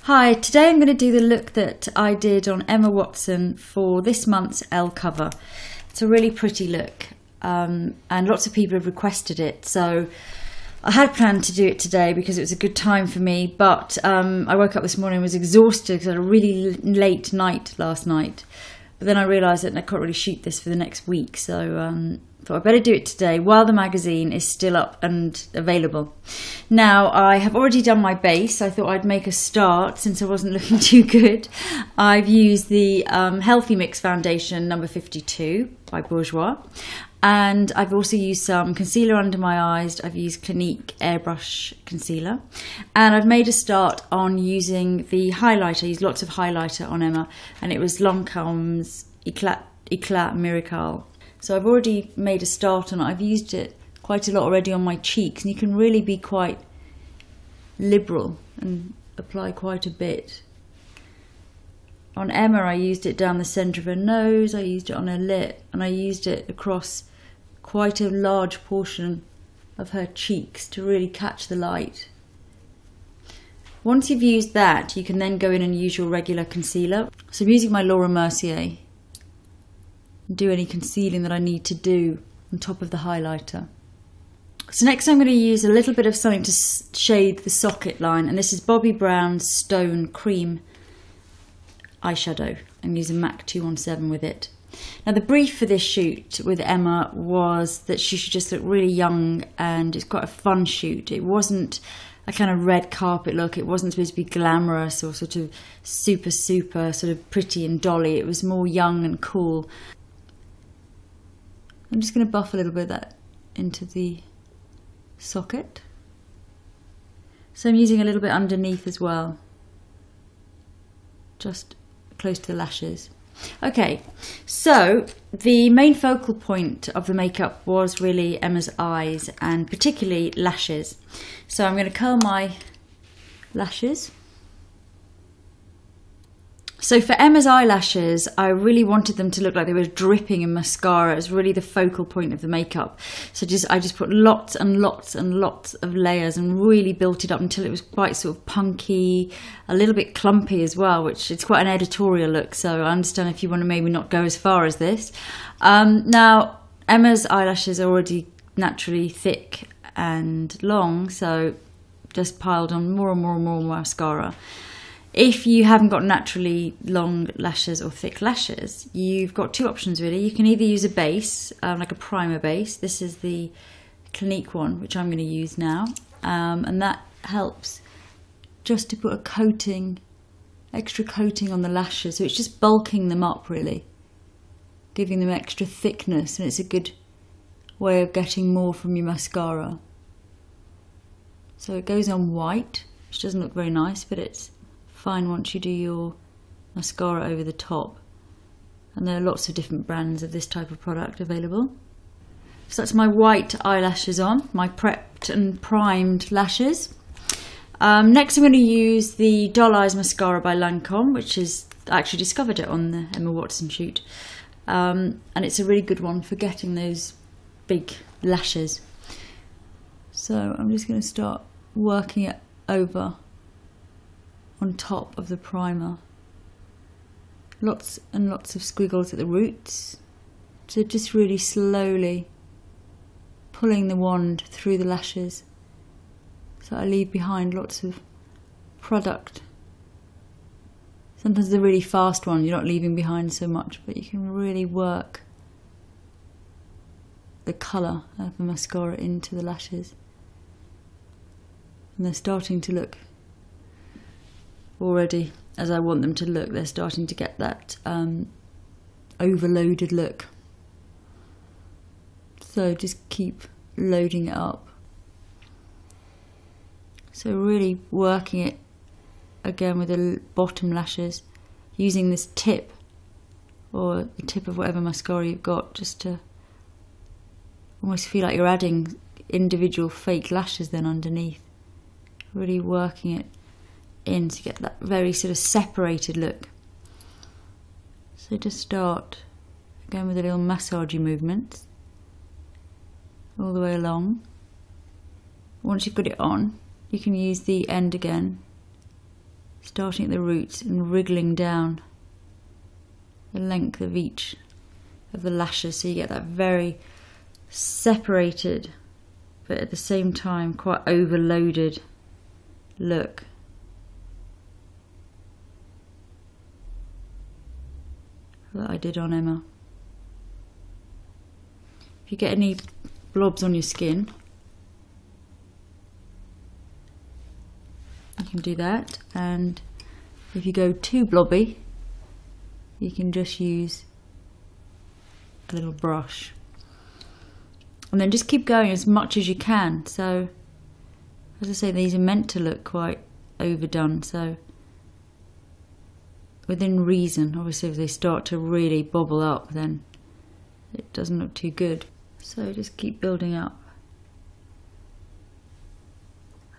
Hi, today I'm going to do the look that I did on Emma Watson for this month's Elle cover. It's a really pretty look and lots of people have requested it, so I had planned to do it today because it was a good time for me, but I woke up this morning and was exhausted because I had a really late night last night. But then I realised that I can't really shoot this for the next week, so thought I'd better do it today while the magazine is still up and available. Now, I have already done my base. I thought I'd make a start since I wasn't looking too good. I've used the Healthy Mix Foundation number 52 by Bourjois. And I've also used some concealer under my eyes. I've used Clinique Airbrush Concealer. And I've made a start on using the highlighter. I used lots of highlighter on Emma. And it was Lancome's Eclat Miracle. So I've already made a start on it. I've used it quite a lot already on my cheeks. And you can really be quite liberal and apply quite a bit. On Emma, I used it down the centre of her nose, I used it on her lip, and I used it across quite a large portion of her cheeks to really catch the light. Once you've used that, you can then go in and use your regular concealer. So I'm using my Laura Mercier and do any concealing that I need to do on top of the highlighter. So next I'm going to use a little bit of something to shade the socket line, and this is Bobbi Brown's Stone Cream eyeshadow. I'm using MAC 217 with it. Now the brief for this shoot with Emma was that she should just look really young, and it's quite a fun shoot. It wasn't a kind of red carpet look. It wasn't supposed to be glamorous or sort of super sort of pretty and dolly. It was more young and cool. I'm just going to buff a little bit of that into the socket. So I'm using a little bit underneath as well, just close to the lashes. Okay, so the main focal point of the makeup was really Emma's eyes and particularly lashes. So I'm going to curl my lashes. So for Emma's eyelashes, I really wanted them to look like they were dripping in mascara. It was really the focal point of the makeup. So I just put lots and lots and lots of layers and really built it up until it was quite sort of punky, a little bit clumpy as well, which it's quite an editorial look. So I understand if you want to maybe not go as far as this. Now, Emma's eyelashes are already naturally thick and long, so just piled on more and more and more mascara. If you haven't got naturally long lashes or thick lashes, you've got two options really. You can either use a base, like a primer base. This is the Clinique one, which I'm going to use now. And that helps just to put a coating, extra coating on the lashes. So it's just bulking them up really, giving them extra thickness. And it's a good way of getting more from your mascara. So it goes on white, which doesn't look very nice, but it's fine once you do your mascara over the top. And there are lots of different brands of this type of product available. So that's my white eyelashes on, my prepped and primed lashes. Next I'm going to use the Doll Eyes mascara by Lancome, which is, I actually discovered it on the Emma Watson shoot. And it's a really good one for getting those big lashes. So I'm just going to start working it over on top of the primer. Lots and lots of squiggles at the roots. So just really slowly pulling the wand through the lashes. So I leave behind lots of product. Sometimes the really fast one, you're not leaving behind so much, but you can really work the colour of the mascara into the lashes. And they're starting to look already as I want them to look. They're starting to get that overloaded look. So just keep loading it up. So really working it again with the bottom lashes, using this tip or the tip of whatever mascara you've got, just to almost feel like you're adding individual fake lashes then underneath. Really working it in to get that very sort of separated look. So just start again with a little massagey movement all the way along. Once you've got it on, you can use the end again starting at the roots and wriggling down the length of each of the lashes, so you get that very separated but at the same time quite overloaded look. That I did on Emma. If you get any blobs on your skin, you can do that, and if you go too blobby, you can just use a little brush, and then just keep going as much as you can. So as I say, these are meant to look quite overdone, so within reason. Obviously if they start to really bobble up, then it doesn't look too good. So just keep building up.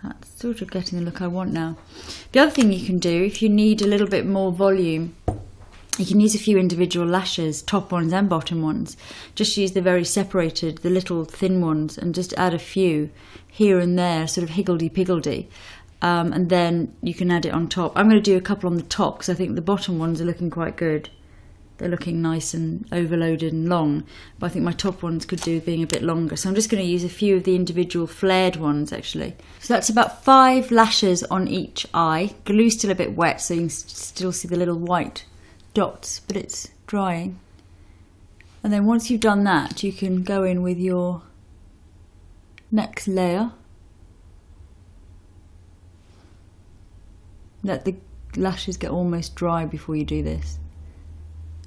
That's sort of getting the look I want now. The other thing you can do, if you need a little bit more volume, you can use a few individual lashes, top ones and bottom ones. Just use the very separated, the little thin ones, and just add a few here and there, sort of higgledy-piggledy. And then you can add it on top. I'm going to do a couple on the top because I think the bottom ones are looking quite good. They're looking nice and overloaded and long, but I think my top ones could do being a bit longer. So I'm just going to use a few of the individual flared ones actually. So that's about 5 lashes on each eye. Glue's still a bit wet, so you can still see the little white dots, but it's drying. And then once you've done that, you can go in with your next layer. Let the lashes get almost dry before you do this.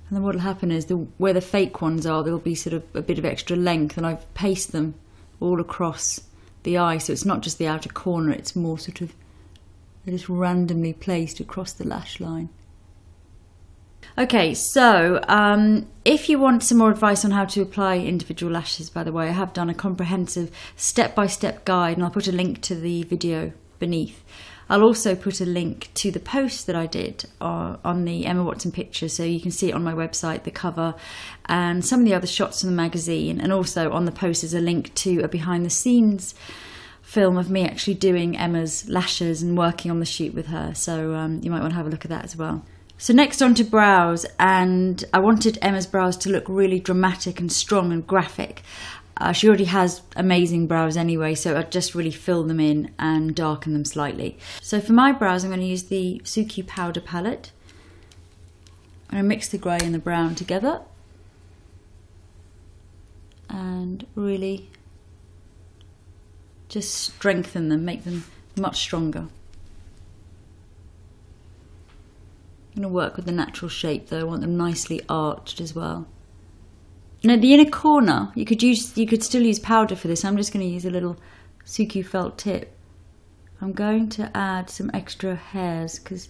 And then what will happen is where the fake ones are, there'll be sort of a bit of extra length, and I've pasted them all across the eye, so it's not just the outer corner, it's more sort of, they're just randomly placed across the lash line. Okay, so if you want some more advice on how to apply individual lashes, by the way, I have done a comprehensive step-by-step guide, and I'll put a link to the video beneath. I'll also put a link to the post that I did on the Emma Watson picture, so you can see it on my website, the cover, and some of the other shots from the magazine. And also on the post is a link to a behind the scenes film of me actually doing Emma's lashes and working on the shoot with her. So you might want to have a look at that as well. So next on to brows, and I wanted Emma's brows to look really dramatic and strong and graphic. She already has amazing brows anyway, so I'd just really fill them in and darken them slightly. So for my brows, I'm going to use the Smokey powder palette. I'm going to mix the grey and the brown together and really just strengthen them, make them much stronger. I'm going to work with the natural shape though. I want them nicely arched as well. Now the inner corner, you could still use powder for this. I'm just going to use a little Smokey felt tip. I'm going to add some extra hairs because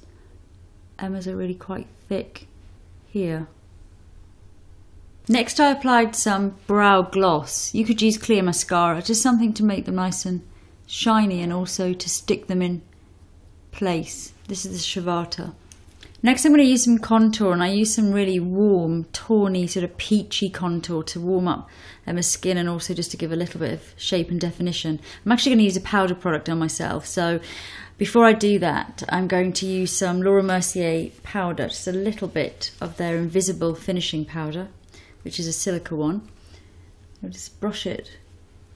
Emma's are really quite thick here. Next I applied some brow gloss. You could use clear mascara, just something to make them nice and shiny and also to stick them in place. This is the Shavata. Next I'm going to use some contour, and I use some really warm, tawny, sort of peachy contour to warm up Emma's skin and also just to give a little bit of shape and definition. I'm actually going to use a powder product on myself, so before I do that I'm going to use some Laura Mercier powder, just a little bit of their invisible finishing powder, which is a silica one. I'll just brush it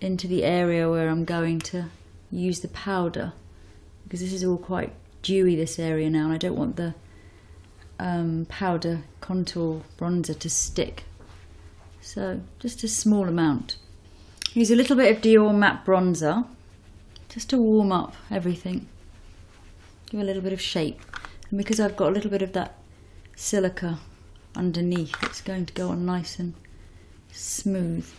into the area where I'm going to use the powder, because this is all quite dewy, this area now, and I don't want the powder contour bronzer to stick. So just a small amount. Use a little bit of Dior matte bronzer just to warm up everything, give a little bit of shape, and because I've got a little bit of that silica underneath, it's going to go on nice and smooth.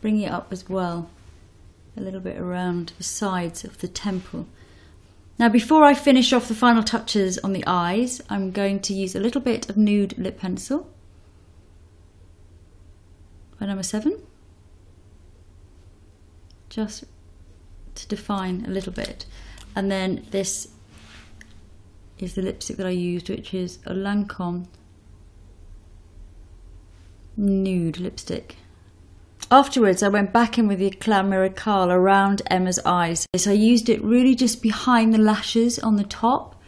Bring it up as well a little bit around the sides of the temple. Now before I finish off the final touches on the eyes, I'm going to use a little bit of nude lip pencil by number 7, just to define a little bit. And then this is the lipstick that I used, which is a Lancome nude lipstick. Afterwards I went back in with the Eclat Miracle around Emma's eyes. So I used it really just behind the lashes on the top,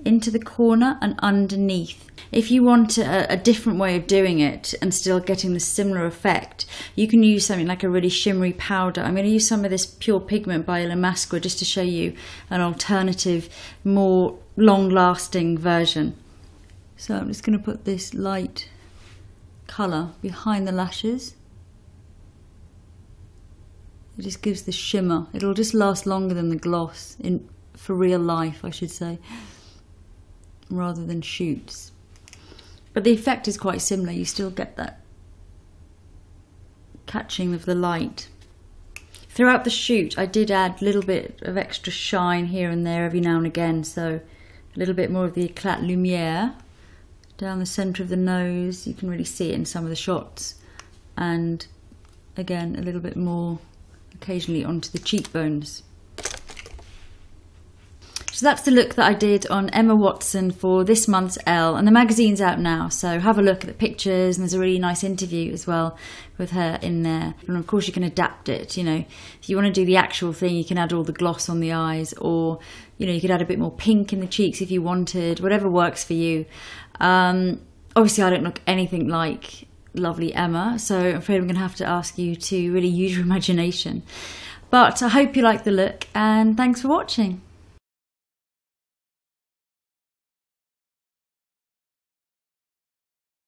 into the corner and underneath. If you want a different way of doing it and still getting the similar effect, you can use something like a really shimmery powder. I'm going to use some of this Pure Pigment by Illamasqua just to show you an alternative, more long-lasting version. So I'm just going to put this light colour behind the lashes. It just gives the shimmer. It'll just last longer than the gloss, for real life, I should say, rather than shoots. But the effect is quite similar. You still get that catching of the light. Throughout the shoot, I did add a little bit of extra shine here and there every now and again. So a little bit more of the éclat lumière down the centre of the nose. You can really see it in some of the shots. And again, a little bit more occasionally onto the cheekbones. So that's the look that I did on Emma Watson for this month's Elle, and the magazine's out now, so have a look at the pictures, and there's a really nice interview as well with her in there. And of course you can adapt it, you know, if you want to do the actual thing you can add all the gloss on the eyes, or you know, you could add a bit more pink in the cheeks if you wanted, whatever works for you. Obviously I don't look anything like lovely Emma, so I'm afraid I'm going to have to ask you to really use your imagination. But I hope you like the look, and thanks for watching.